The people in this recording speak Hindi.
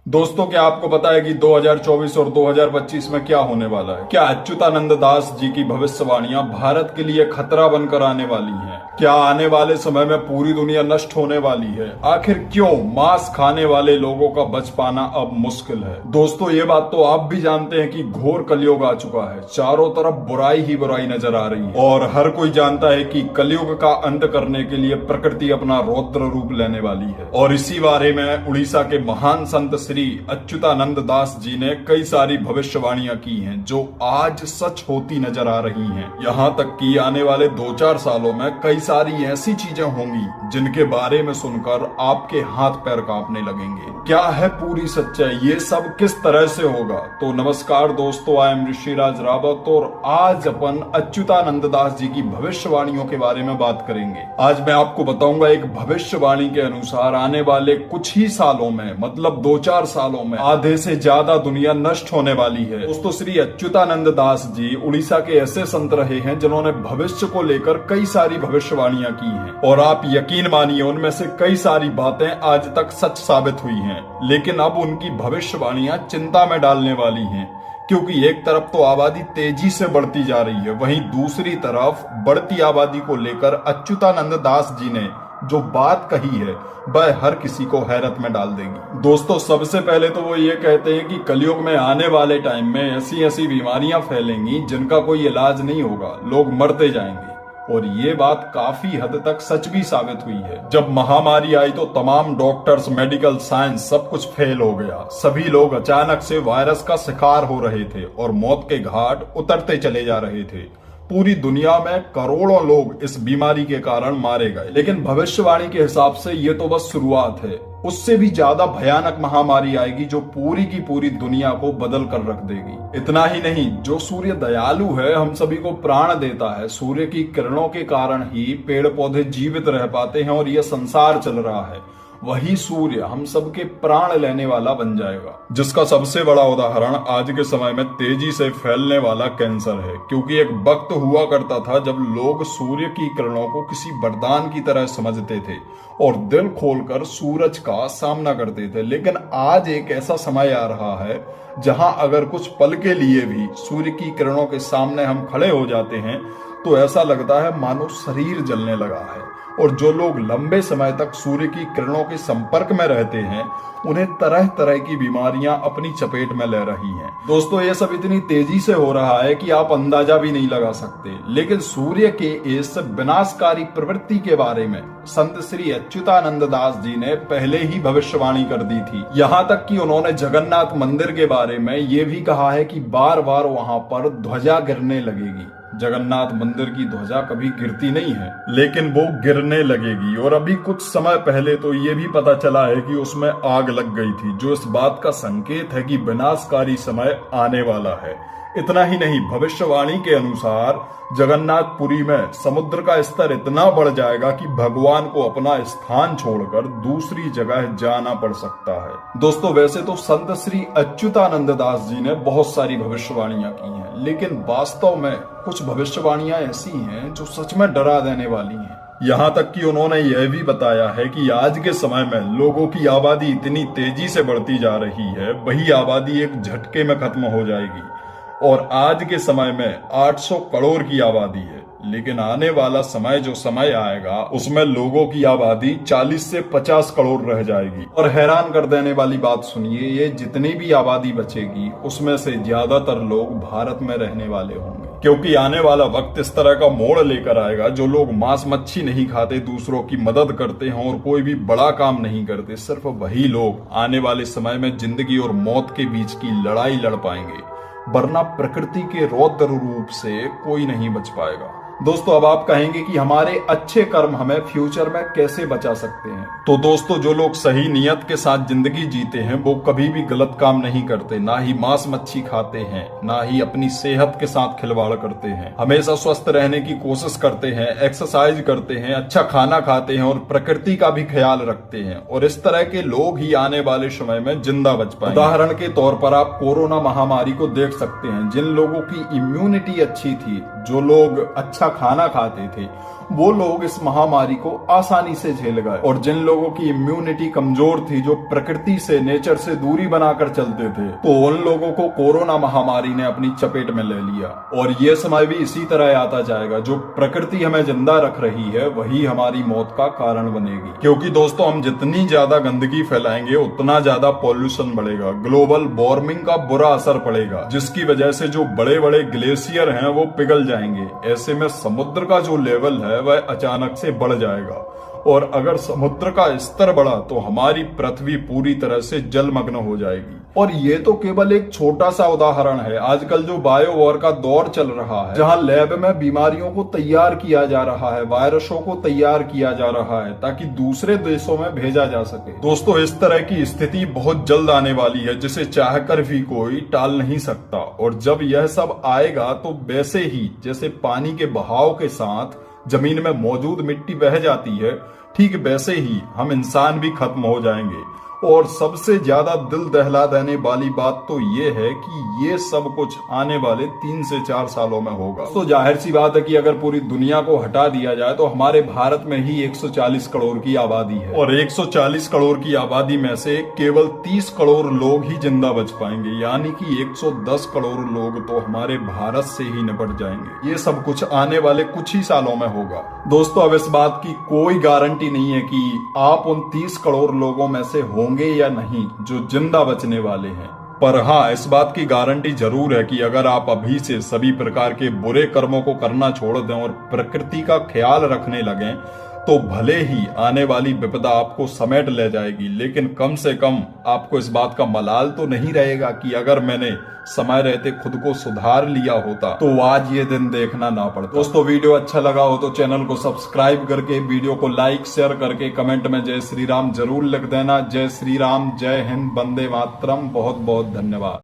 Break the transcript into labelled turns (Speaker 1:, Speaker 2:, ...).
Speaker 1: दोस्तों, क्या आपको पता है कि 2024 और 2025 में क्या होने वाला है? क्या अच्युतानंद दास जी की भविष्यवाणियां भारत के लिए खतरा बनकर आने वाली हैं? क्या आने वाले समय में पूरी दुनिया नष्ट होने वाली है? आखिर क्यों मांस खाने वाले लोगों का बच पाना अब मुश्किल है? दोस्तों, ये बात तो आप भी जानते हैं कि घोर कलयुग आ चुका है। चारों तरफ बुराई ही बुराई नजर आ रही है और हर कोई जानता है कि कलयुग का अंत करने के लिए प्रकृति अपना रौद्र रूप लेने वाली है। और इसी बारे में उड़ीसा के महान संत श्री अच्युतानंद दास जी ने कई सारी भविष्यवाणियां की हैं जो आज सच होती नजर आ रही हैं। यहाँ तक कि आने वाले 2-4 सालों में कई सारी ऐसी चीजें होंगी जिनके बारे में सुनकर आपके हाथ पैर कांपने लगेंगे। क्या है पूरी सच्चाई? ये सब किस तरह से होगा? तो नमस्कार दोस्तों, आई एम ऋषिराज रावत और आज अपन अच्युतानंद दास जी की भविष्यवाणियों के बारे में बात करेंगे। आज मैं आपको बताऊंगा एक भविष्यवाणी के अनुसार आने वाले कुछ ही सालों में, मतलब 2-4 सालों में आधे से ज्यादा दुनिया नष्ट होने वाली है। दोस्तों, श्री अच्युतानंद दास जी उड़ीसा के ऐसे संत रहे हैं जिन्होंने भविष्य को लेकर कई सारी भविष्यवाणियां की हैं और आप यकीन मानिए उनमें से कई सारी बातें आज तक सच साबित हुई हैं। लेकिन अब उनकी भविष्यवाणियां चिंता में डालने वाली हैं, क्योंकि एक तरफ तो आबादी तेजी से बढ़ती जा रही है, वहीं दूसरी तरफ बढ़ती आबादी को लेकर अच्युतानंद दास जी ने जो बात कही है वह हर किसी को हैरत में डाल देगी। दोस्तों, सबसे पहले तो वो ये कहते हैं कि कलयुग में आने वाले टाइम में ऐसी ऐसी बीमारियां फैलेंगी जिनका कोई इलाज नहीं होगा, लोग मरते जाएंगे। और ये बात काफी हद तक सच भी साबित हुई है। जब महामारी आई तो तमाम डॉक्टर्स, मेडिकल साइंस सब कुछ फेल हो गया। सभी लोग अचानक से वायरस का शिकार हो रहे थे और मौत के घाट उतरते चले जा रहे थे। पूरी दुनिया में करोड़ों लोग इस बीमारी के कारण मारे गए। लेकिन भविष्यवाणी के हिसाब से ये तो बस शुरुआत है। उससे भी ज्यादा भयानक महामारी आएगी जो पूरी की पूरी दुनिया को बदल कर रख देगी। इतना ही नहीं, जो सूर्य दयालु है, हम सभी को प्राण देता है, सूर्य की किरणों के कारण ही पेड़ पौधे जीवित रह पाते हैं और यह संसार चल रहा है, वही सूर्य हम सबके प्राण लेने वाला बन जाएगा। जिसका सबसे बड़ा उदाहरण आज के समय में तेजी से फैलने वाला कैंसर है। क्योंकि एक वक्त हुआ करता था जब लोग सूर्य की किरणों को किसी वरदान की तरह समझते थे और दिल खोलकर सूरज का सामना करते थे। लेकिन आज एक ऐसा समय आ रहा है जहां अगर कुछ पल के लिए भी सूर्य की किरणों के सामने हम खड़े हो जाते हैं तो ऐसा लगता है मानो शरीर जलने लगा है। और जो लोग लंबे समय तक सूर्य की किरणों के संपर्क में रहते हैं उन्हें तरह तरह की बीमारियां अपनी चपेट में ले रही हैं। दोस्तों, ये सब इतनी तेजी से हो रहा है कि आप अंदाजा भी नहीं लगा सकते। लेकिन सूर्य के इस विनाशकारी प्रवृत्ति के बारे में संत श्री अच्युतानंद दास जी ने पहले ही भविष्यवाणी कर दी थी। यहाँ तक कि उन्होंने जगन्नाथ मंदिर के बारे में ये भी कहा है कि बार बार वहां पर ध्वजा गिरने लगेगी। जगन्नाथ मंदिर की ध्वजा कभी गिरती नहीं है, लेकिन वो गिरने लगेगी। और अभी कुछ समय पहले तो ये भी पता चला है कि उसमें आग लग गई थी, जो इस बात का संकेत है कि विनाशकारी समय आने वाला है। इतना ही नहीं, भविष्यवाणी के अनुसार जगन्नाथपुरी में समुद्र का स्तर इतना बढ़ जाएगा कि भगवान को अपना स्थान छोड़कर दूसरी जगह जाना पड़ सकता है। दोस्तों, वैसे तो संत श्री अच्युतानंद दास जी ने बहुत सारी भविष्यवाणियां की हैं, लेकिन वास्तव में कुछ भविष्यवाणियां ऐसी हैं जो सच में डरा देने वाली हैं। यहाँ तक कि उन्होंने यह भी बताया है कि आज के समय में लोगों की आबादी इतनी तेजी से बढ़ती जा रही है, वही आबादी एक झटके में खत्म हो जाएगी। और आज के समय में 800 करोड़ की आबादी है, लेकिन आने वाला समय जो समय आएगा उसमें लोगों की आबादी 40 से 50 करोड़ रह जाएगी। और हैरान कर देने वाली बात सुनिए, ये जितनी भी आबादी बचेगी उसमें से ज्यादातर लोग भारत में रहने वाले होंगे। क्योंकि आने वाला वक्त इस तरह का मोड़ लेकर आएगा, जो लोग मांस मच्छी नहीं खाते, दूसरों की मदद करते हैं और कोई भी बड़ा काम नहीं करते, सिर्फ वही लोग आने वाले समय में जिंदगी और मौत के बीच की लड़ाई लड़ पाएंगे, वरना प्रकृति के रौद्र रूप से कोई नहीं बच पाएगा। दोस्तों, अब आप कहेंगे कि हमारे अच्छे कर्म हमें फ्यूचर में कैसे बचा सकते हैं? तो दोस्तों, जो लोग सही नियत के साथ जिंदगी जीते हैं वो कभी भी गलत काम नहीं करते, ना ही मांस मच्छी खाते हैं, ना ही अपनी सेहत के साथ खिलवाड़ करते हैं, हमेशा स्वस्थ रहने की कोशिश करते हैं, एक्सरसाइज करते हैं, अच्छा खाना खाते हैं और प्रकृति का भी ख्याल रखते हैं। और इस तरह के लोग ही आने वाले समय में जिंदा बच पाएंगे। उदाहरण के तौर पर आप कोरोना महामारी को देख सकते हैं। जिन लोगों की इम्यूनिटी अच्छी थी, जो लोग अच्छा खाना खाते थे वो लोग इस महामारी को आसानी से झेल गए, और जिन लोगों की इम्यूनिटी कमजोर थी, जो प्रकृति से, नेचर से दूरी बनाकर चलते थे, तो उन लोगों को कोरोना महामारी ने अपनी चपेट में ले लिया। और ये समय भी इसी तरह आता जाएगा। जो प्रकृति हमें जिंदा रख रही है वही हमारी मौत का कारण बनेगी, क्योंकि दोस्तों हम जितनी ज्यादा गंदगी फैलाएंगे उतना ज्यादा पॉल्यूशन बढ़ेगा, ग्लोबल वार्मिंग का बुरा असर पड़ेगा, जिसकी वजह से जो बड़े बड़े ग्लेशियर हैं वो पिघल जाएंगे। ऐसे में समुद्र का जो लेवल है वह अचानक से बढ़ जाएगा, और अगर समुद्र का स्तर बढ़ा तो हमारी पृथ्वी पूरी तरह से जलमग्न हो जाएगी। और ये तो केवल एक छोटा सा उदाहरण है। आजकल जो बायो वॉर का दौर चल रहा है, जहां लैब में बीमारियों को तैयार किया जा रहा है, वायरसों को तैयार किया जा रहा है ताकि दूसरे देशों में भेजा जा सके। दोस्तों इस तरह की स्थिति बहुत जल्द आने वाली है, जिसे चाहकर भी कोई टाल नहीं सकता। और जब यह सब आएगा तो वैसे ही जैसे पानी के बहाव के साथ जमीन में मौजूद मिट्टी बह जाती है, ठीक वैसे ही हम इंसान भी खत्म हो जाएंगे। और सबसे ज्यादा दिल दहला देने वाली बात तो ये है कि ये सब कुछ आने वाले 3 से 4 सालों में होगा। तो जाहिर सी बात है कि अगर पूरी दुनिया को हटा दिया जाए तो हमारे भारत में ही 140 करोड़ की आबादी है, और 140 करोड़ की आबादी में से केवल 30 करोड़ लोग ही जिंदा बच पाएंगे, यानी कि 110 करोड़ लोग तो हमारे भारत से ही निपट जाएंगे। ये सब कुछ आने वाले कुछ ही सालों में होगा। दोस्तों अब इस बात की कोई गारंटी नहीं है कि आप उन 30 करोड़ लोगों में से होंगे या नहीं जो जिंदा बचने वाले हैं, पर हाँ इस बात की गारंटी जरूर है कि अगर आप अभी से सभी प्रकार के बुरे कर्मों को करना छोड़ दें और प्रकृति का ख्याल रखने लगें, तो भले ही आने वाली विपदा आपको समेट ले जाएगी, लेकिन कम से कम आपको इस बात का मलाल तो नहीं रहेगा कि अगर मैंने समय रहते खुद को सुधार लिया होता तो आज ये दिन देखना ना पड़ता। दोस्तों वीडियो अच्छा लगा हो तो चैनल को सब्सक्राइब करके, वीडियो को लाइक शेयर करके, कमेंट में जय श्री राम जरूर लिख देना। जय श्री राम, जय हिंद, वंदे मातरम। बहुत बहुत धन्यवाद।